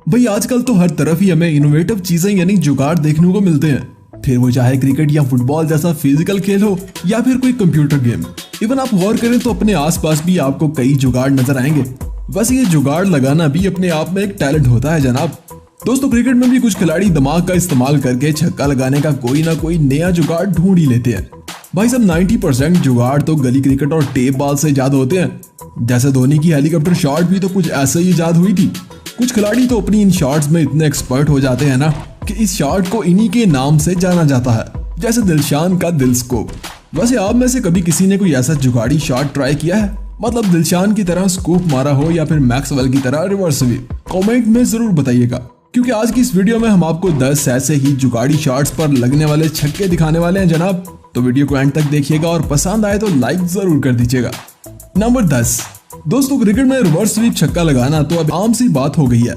भाई आजकल तो हर तरफ ही हमें इनोवेटिव चीजें यानी जुगाड़ देखने को मिलते हैं, फिर वो चाहे क्रिकेट या फुटबॉल जैसा फिजिकल खेल हो या फिर कोई कंप्यूटर गेम। इवन आप गौर करें तो अपने आसपास भी आपको कई जुगाड़ नजर आएंगे। वैसे ये जुगाड़ लगाना भी अपने आप में एक टैलेंट होता है जनाब। दोस्तों क्रिकेट में भी कुछ खिलाड़ी दिमाग का इस्तेमाल करके छक्का लगाने का कोई ना कोई नया जुगाड़ ढूंढ ही लेते हैं। भाई सब 90% जुगाड़ तो गली क्रिकेट और टेप बॉल से इजाद होते हैं। जैसे धोनी की हेलीकॉप्टर शॉट भी तो कुछ ऐसे ही इजाद हुई थी। कुछ खिलाड़ी तो अपनी इन शॉट्स में इतने एक्सपर्ट हो जाते हैं ना कि इस शॉट को इन्हीं के नाम से जाना जाता है, जैसे दिलशान का दिल स्कूप। वैसे आप में से कभी किसी ने कोई ऐसा जुगाड़ी शॉट ट्राई किया है, मतलब दिलशान की तरह स्कूप मारा हो या फिर मैक्सवेल की तरह रिवर्स स्वीप? कमेंट में जरूर बताइएगा, क्योंकि आज की इस वीडियो में हम आपको 10 ऐसे ही जुगाड़ी शॉट्स पर लगने वाले छक्के दिखाने वाले हैं जनाब। तो वीडियो को एंड तक देखिएगा और पसंद आए तो लाइक जरूर कर दीजिएगा। नंबर 10। दोस्तों क्रिकेट में रिवर्स स्वीप छक्का लगाना तो अब आम सी बात हो गई है।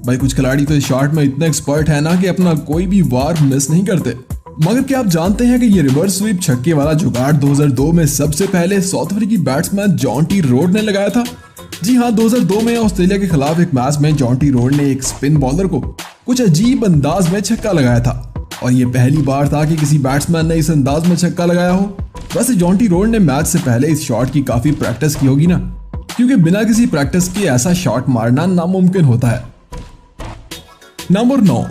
भाई कुछ खिलाड़ी तो इस शॉट में इतने एक्सपर्ट है ना कि अपना कोई भी वार मिस नहीं करते। मगर क्या आप जानते हैं कि ये रिवर्स स्वीप छक्के वाला जुगाड़ 2002 में सबसे पहले साउथ अफ्रीकी बैट्समैन जॉन्टी रोड ने लगाया था? जी हाँ, 2002 में ऑस्ट्रेलिया के खिलाफ एक मैच में जॉन्टी रोड ने एक स्पिन बॉलर को कुछ अजीब अंदाज में छक्का लगाया था, और ये पहली बार था कि किसी बैट्समैन ने इस अंदाज में छक्का लगाया हो। वैसे जॉन्टी रोड ने मैच से पहले इस शॉट की काफी प्रैक्टिस की होगी ना, क्योंकि बिना किसी प्रैक्टिस के ऐसा शॉट मारना नामुमकिन होता है। नंबर 9।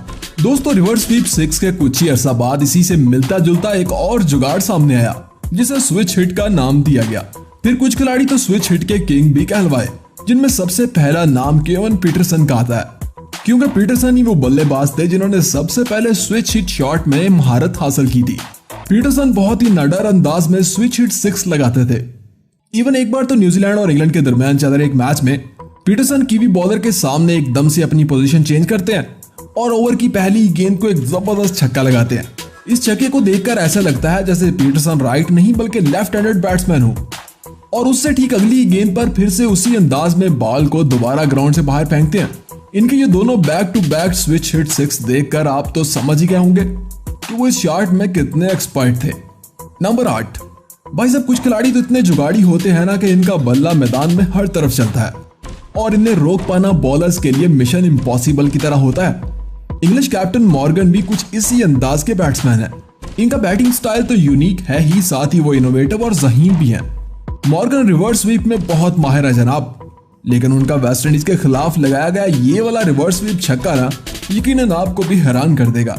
दोस्तों रिवर्स स्वीप 6 के कुछ ही अरसा बाद इसी से मिलता जुलता एक और जुगाड़ सामने आया, जिसे स्विच हिट का नाम दिया गया। फिर कुछ खिलाड़ी तो स्विच हिट के किंग भी कहलवाए, जिनमें सबसे पहला नाम केवन पीटरसन का आता है, क्योंकि पीटरसन ही वो बल्लेबाज थे जिन्होंने सबसे पहले स्विच हिट शॉट में महारत हासिल की थी। पीटरसन बहुत ही नडर अंदाज में स्विच हिट 6 लगाते थे। इवन एक बार तो न्यूजीलैंड और इंग्लैंड के दरमियान चल रहे एक मैच में पीटरसन कीवी बॉलर के सामने एकदम से अपनी पोजीशन चेंज करते हैं और ओवर की पहली गेंद को एक जबरदस्त छक्का लगाते हैं। इस छक्के को देखकर ऐसा लगता है जैसे पीटरसन राइट नहीं बल्कि लेफ्ट हैंडेड बैट्समैन हो, और उससे ठीक अगली गेंद पर फिर से उसी अंदाज में बॉल को दोबारा ग्राउंड से बाहर फेंकते हैं। इनके ये दोनों back to back switch hit 6 देखकर आप तो समझ ही गए होंगे कि वो इस शॉट में कितने एक्सपर्ट थे। नंबर 8। भाई साहब कुछ खिलाड़ी तो इतने जुगाड़ी होते हैं ना कि इनका बल्ला मैदान में हर तरफ चलता है, और इन्हें रोक पाना बॉलर्स के लिए मिशन इम्पॉसिबल की तरह होता है। इंग्लिश कैप्टन मॉर्गन भी कुछ इसी अंदाज के बैट्समैन हैं। इनका बैटिंग स्टाइल तो यूनिक है ही, साथ ही वो इनोवेटिव और ज़हीन भी हैं। मॉर्गन रिवर्स स्वीप में बहुत माहिर है जनाब, लेकिन उनका वेस्ट इंडीज के खिलाफ लगाया गया ये वाला रिवर्स स्वीप छक्का ना यकीनन आपको भी हैरान कर देगा।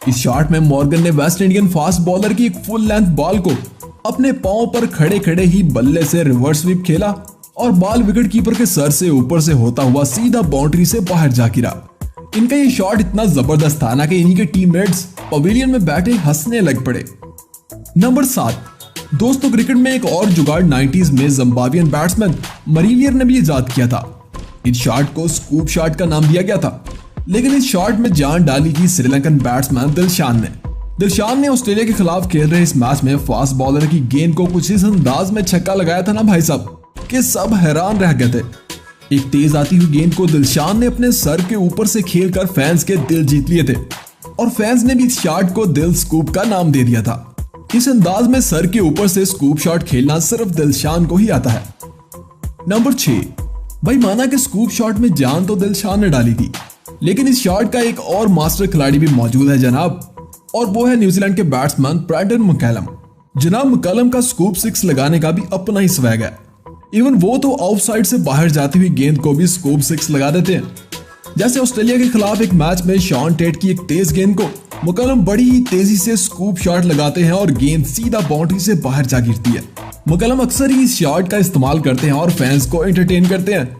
इस शॉट में मॉर्गन ने वेस्ट इंडियन फास्ट बॉलर की एक फुल लेंथ बॉल को अपने पांव पर खड़े खड़े ही बल्ले से रिवर्स स्वीप खेला, और बॉल विकेट कीपर के सर से ऊपर से होता हुआ सीधा बाउंड्री से बाहर जा गिरा। इनका ये शॉट इतना जबरदस्त था ना कि इन्हीं के टीममेट्स पवेलियन में बैठे हंसने लग पड़े। नंबर 7। दोस्तों क्रिकेट में एक और जुगाड़ 90s में जिम्बाब्वियन बैट्समैन मरीवियर ने भी इजाद किया था। इस शॉट को स्कूप शॉट का नाम दिया गया था, लेकिन इस शॉट में जान डाली थी श्रीलंकन बैट्समैन दिलशान ने। दिलशान ने ऑस्ट्रेलिया के खिलाफ खेल रहे इस मैच में फास्ट बॉलर की गेंद को कुछ इस अंदाज में छक्का लगाया था ना भाई साहब कि सब हैरान रह गए थे। एक तेज आती हुई गेंद को दिलशान ने अपने सर के ऊपर से खेलकर फैंस के दिल जीत लिए थे, और फैंस ने भी इस शॉट को दिल स्कूप का नाम दे दिया था। इस अंदाज में सर के ऊपर से स्कूप शॉट खेलना सिर्फ दिलशान को ही आता है। नंबर 6। भाई माना कि स्कूप शॉट में जान तो दिलशान ने डाली थी, लेकिन इस शॉट का एक और मास्टर खिलाड़ी भी मौजूद है जनाब, और वो है न्यूजीलैंड के बैट्समैन ब्रैंडन मैकलम। जनाब मैकलम का स्कूप 6 लगाने का भी अपना ही स्वैग है। इवन वो तो आउटसाइड से बाहर जाती हुई गेंद को भी स्कूप 6 लगा देते हैं। जैसे ऑस्ट्रेलिया के खिलाफ एक मैच में शॉन टेट की एक तेज गेंद को मैकलम बड़ी ही तेजी से स्कूप शॉट लगाते हैं और गेंद सीधा बाउंड्री से बाहर जा गिरती है। मैकलम अक्सर ही इस शॉट का इस्तेमाल करते हैं और फैंस को एंटरटेन करते हैं।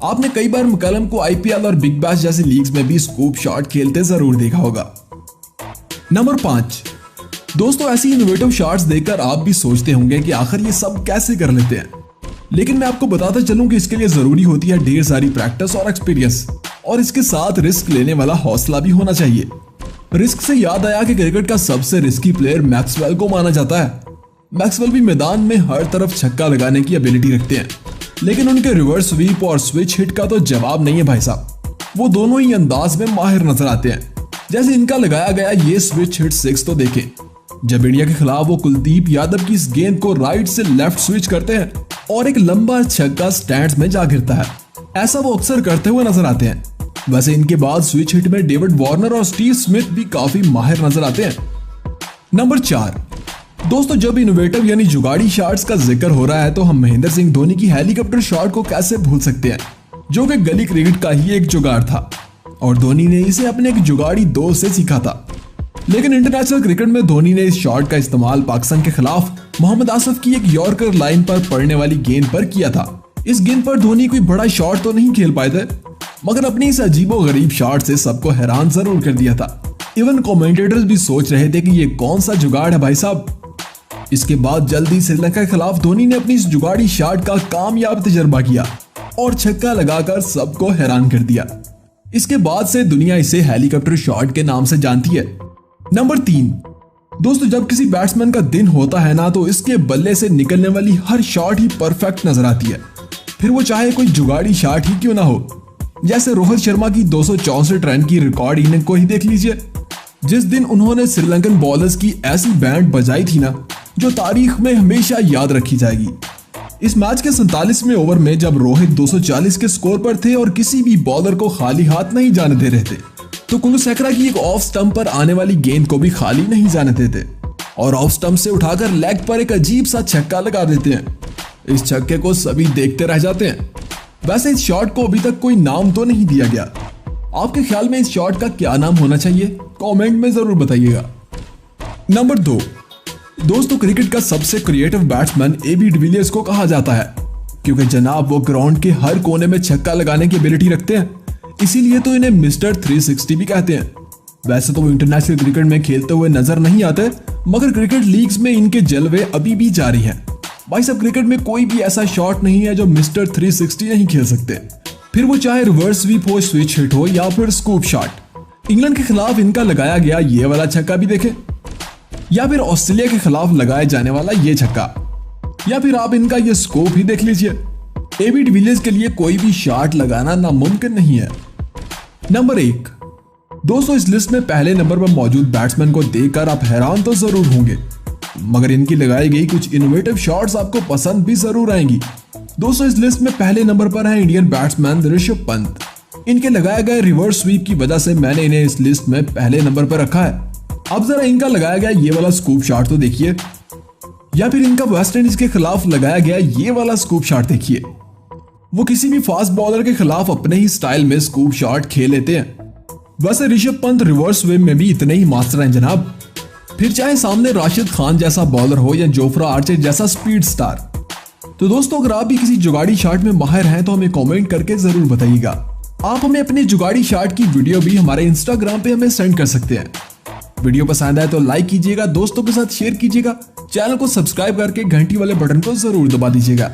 आपने कई बार मैकलम को IPL और बिग बैश जैसी लीग्स में भी स्कूप शॉट खेलते जरूर देखा होगा। नंबर 5। दोस्तों ऐसी इनोवेटिव शॉट्स देखकर आप भी सोचते होंगे कि आखिर ये सब कैसे कर लेते हैं, लेकिन मैं आपको बताता चलूं कि इसके लिए जरूरी होती है ढेर सारी प्रैक्टिस और एक्सपीरियंस, और इसके साथ रिस्क लेने वाला हौसला भी होना चाहिए। रिस्क से याद आया कि क्रिकेट का सबसे रिस्की प्लेयर मैक्सवेल को माना जाता है। मैक्सवेल भी मैदान में हर तरफ छक्का लगाने की एबिलिटी रखते हैं, लेकिन उनके रिवर्स स्वीप और स्विच हिट का तो जवाब नहीं है भाई साहब। वो दोनों ही अंदाज में माहिर नजर आते हैं। जैसे इनका लगाया गया ये स्विच हिट 6 तो देखें, जब इंडिया के खिलाफ वो कुलदीप यादव की इस गेंद को राइट से लेफ्ट स्विच करते हैं और एक लंबा छक्का स्टैंड्स में जा गिरता है। ऐसा वो अक्सर करते हुए नजर आते हैं। वैसे इनके बाद स्विच हिट में डेविड वार्नर और स्टीव स्मिथ भी काफी माहिर नजर आते हैं। नंबर 4, दोस्तों जब इनोवेटिव यानी जुगाड़ी शॉट्स का जिक्र हो रहा है तो हम महेंद्र सिंह धोनी की हेलीकॉप्टर शॉट को कैसे भूल सकते हैं, जो कि गली क्रिकेट का ही एक जुगाड़ था और धोनी ने इसे अपने एक जुगाड़ी दोस्त से सीखा था। लेकिन इंटरनेशनल क्रिकेट में धोनी ने इस शॉट का इस्तेमाल पाकिस्तान के खिलाफ मोहम्मद आसिफ की एक यॉर्कर लाइन पर पड़ने वाली गेंद पर किया था। इस गेंद पर धोनी कोई बड़ा शॉट तो नहीं खेल पाए थे, मगर अपनी इस अजीबो गरीब शॉट से सबको हैरान जरूर कर दिया था। इवन कमेंटेटर्स भी सोच रहे थे कि ये कौन सा जुगाड़ है भाई साहब। इसके बाद जल्दी श्रीलंका के खिलाफ धोनी ने अपनी इस जुगाड़ी शॉट का कामयाब तजर्बा किया और छक्का लगाकर सबको हैरान कर दिया। इसके बाद से दुनिया इसे हेलीकॉप्टर शॉट के नाम से जानती है। नंबर 3, दोस्तों जब किसी बैट्समैन का दिन होता है ना, तो इसके बल्ले से निकलने वाली हर शॉट ही परफेक्ट नजर आती है, फिर वो चाहे कोई जुगाड़ी शॉट ही क्यों ना हो। जैसे रोहित शर्मा की 264 रन की रिकॉर्ड इनिंग को ही देख लीजिए। जिस दिन उन्होंने श्रीलंकन बॉलर्स की ऐसी बैंड बजाई थी ना, जो तारीख में हमेशा याद रखी जाएगी। इस मैच के 47वें ओवर में जब रोहित 240 के स्कोर पर थे और किसी भी बॉलर को खाली हाथ नहीं जाने दे रहे थे, तो कुलसेकरा की एक ऑफ स्टंप पर आने वाली गेंद को भी खाली नहीं जाने देते और ऑफ स्टंप से उठाकर लेग पर एक अजीब सा छक्का लगा देते हैं। इस छक्के को सभी देखते रह जाते हैं। वैसे इस शॉट को अभी तक कोई नाम तो नहीं दिया गया। आपके ख्याल में इस शॉट का क्या नाम होना चाहिए, कमेंट में जरूर बताइएगा। नंबर 2, दोस्तों क्रिकेट का सबसे क्रिएटिव बैट्समैन एबी डिविलियर्स को कहा जाता है, क्योंकि जनाब वो ग्राउंड के हर कोने में छक्का लगाने की एबिलिटी रखते हैं, इसीलिए तो इन्हें मिस्टर 360 भी कहते हैं। वैसे तो वो इंटरनेशनल क्रिकेट में खेलते हुए नजर नहीं आते, मगर क्रिकेट लीग्स में इनके जलवे अभी भी जारी हैं। भाई साहब क्रिकेट में कोई भी ऐसा शॉट नहीं है जो मिस्टर 360 नहीं खेल सकते, फिर वो चाहे रिवर्स स्वीप हो, स्विच हिट हो या फिर स्कूप शॉट। इंग्लैंड के खिलाफ इनका लगाया गया ये वाला छक्का भी देखें, या फिर ऑस्ट्रेलिया के खिलाफ लगाए जाने वाला ये छक्का, या फिर आप इनका ये स्कोप ही देख लीजिए। एबी डिविलियर्स के लिए कोई भी शॉट लगाना नामुमकिन नहीं है। नंबर 1, दोस्तों इस लिस्ट में पहले नंबर पर मौजूद बैट्समैन को देखकर आप हैरान तो जरूर होंगे, मगर इनकी लगाई गई कुछ इनोवेटिव शॉट्स आपको पसंद भी जरूर आएंगी। दोस्तों इस लिस्ट में पहले नंबर पर है इंडियन बैट्समैन ऋषभ पंत। इनके लगाए गए रिवर्स स्वीप की वजह से मैंने इन्हें इस लिस्ट में पहले नंबर पर रखा है। अब जरा इनका लगाया गया ये वाला स्कूप शॉट तो देखिए, या फिर इनका वेस्ट इंडीज के खिलाफ लगाया गया ये वाला स्कूप शॉट देखिए। वो किसी भी फास्ट बॉलर के खिलाफ अपने ही स्टाइल में स्कूप शॉट खेल लेते हैं। वैसे ऋषभ पंत रिवर्स स्विंग में भी इतने ही मास्टर हैं जनाब, फिर चाहे सामने राशिद खान जैसा बॉलर हो या जोफ्रा आर्चर जैसा स्पीड स्टार। तो दोस्तों अगर आप भी किसी जुगाड़ी शॉट में माहिर हैं तो हमें कमेंट करके जरूर बताइएगा। आप हमें अपने जुगाड़ी शॉट की वीडियो भी हमारे इंस्टाग्राम पे हमें सेंड कर सकते हैं। वीडियो पसंद आए तो लाइक कीजिएगा, दोस्तों के साथ शेयर कीजिएगा, चैनल को सब्सक्राइब करके घंटी वाले बटन को जरूर दबा दीजिएगा।